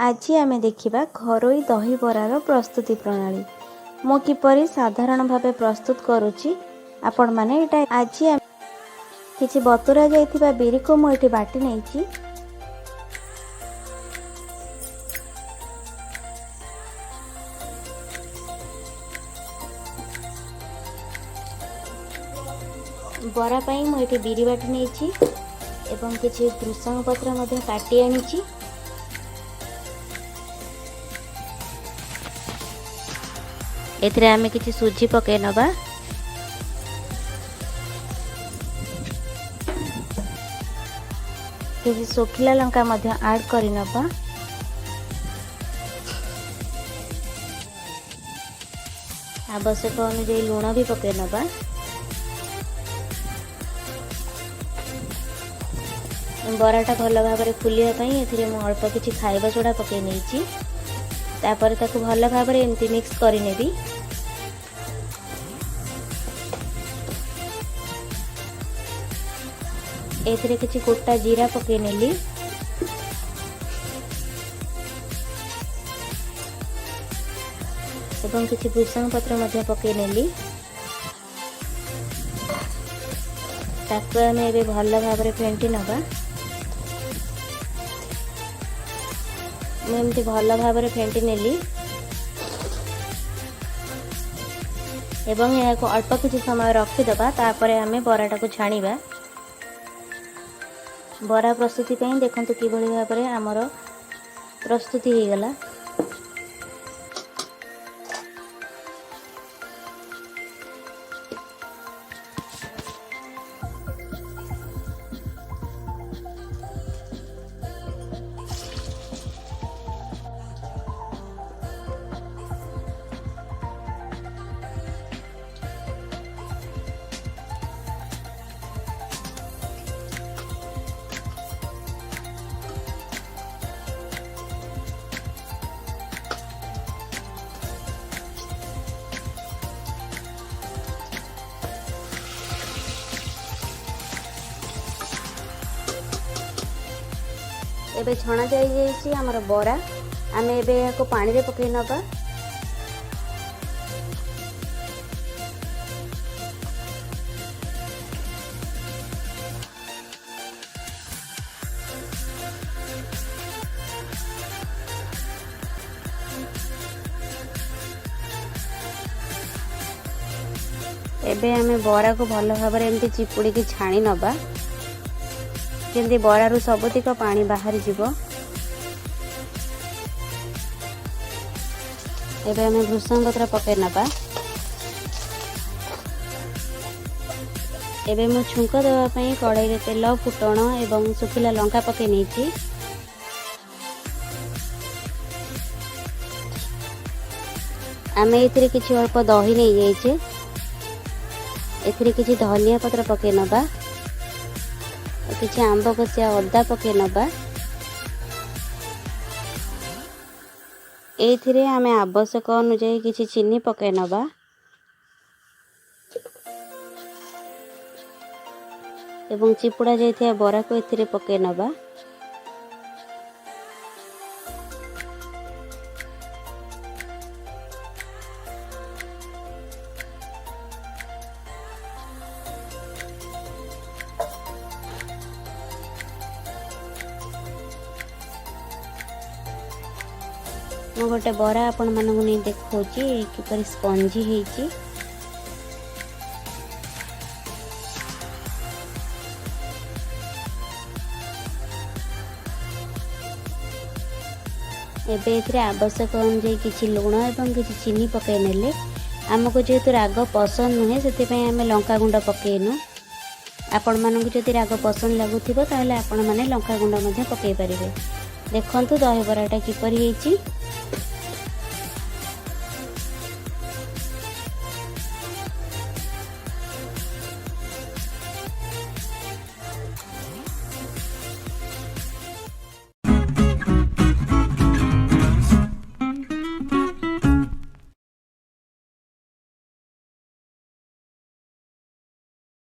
आज आमे देखिबा घरोई दही बरार प्रस्तुति प्रणाली। मो किपरि साधारण भावे प्रस्तुत करूची आपण माने एटा। आज किछि बतुरा जाइथिबा बिरी को मो एठी बाटी नैची। बरा पई मो एठी बिरी बाटी नैची एवं किछि भृषंग पत्र मध्ये काटी आनिची। एथिरे आमे किछि सुजी पके नबा। किछि सुखिला लंका मध्ये ऐड करि नबा। आवश्यक अनुसार लूण भी पके नबा। बराटा भल भाव फुलिया एथिरे मु अल्प किछि खाइबा सोडा पके नैची। तापर ताकू भल भाव एमती मिक्स करि नेबी। एथिरे किछि कुटा जीरा पके नेली। एवं किछि भृषंग पत्र मध्ये पके नेली। ताकू आमे एबे भल भाव फेंटी नबा। एमती भल भाव फेंटी नेली एवं यहाँ अल्प किछि समय रखिदबा। तापर आमे बराटा को छाणीबा। बरा प्रस्तुति पई देखंतु किभଳି भाबरे हमर प्रस्तुति हे गला। एबे छणा जाई जाईची हमर बरा। आमे एबे याको पानी रे पकै नबा। एबे आमे बरा को भल भाबरे एमती चिपुड़ी की छाणी नबा। केंदी बरारु सबतिक पानी बाहरी जीवो। एबे हमें भृषंग पत्र पके नबा। एबे मु छुंक देवा पई कढ़ाई रे तेल फुटण एवं सुखिला लंका पके नेची। आमे एथिरे किछि अल्प दही नै जाइछे। एथिरे किछि धनिया पत्र पके नबा। किछि आंब कसिया अदा पके नबा। एथिरे आमे आवश्यक अनुसार किछि चीनी पके नबा। एवं चिपुड़ा जाइथिया बरा को एथिरे पके नबा। मो गोटे बरा आपण मानकु नहीं देखौची किपरि स्पंजी हेची। एबे एथिरे आवश्यक अनुसार किछि लूण एवं किछि चीनी पके नेले। हमको जेहेतु राग पसंद नुहे सेति पई आमे लंका गुंड पकेनु। आपण मानकु जदि राग पसंद लागुथिबो ताहले आपण माने लंका गुंड मध्ये पके परिबे। देखंतु दही बराटा किपरि हेची।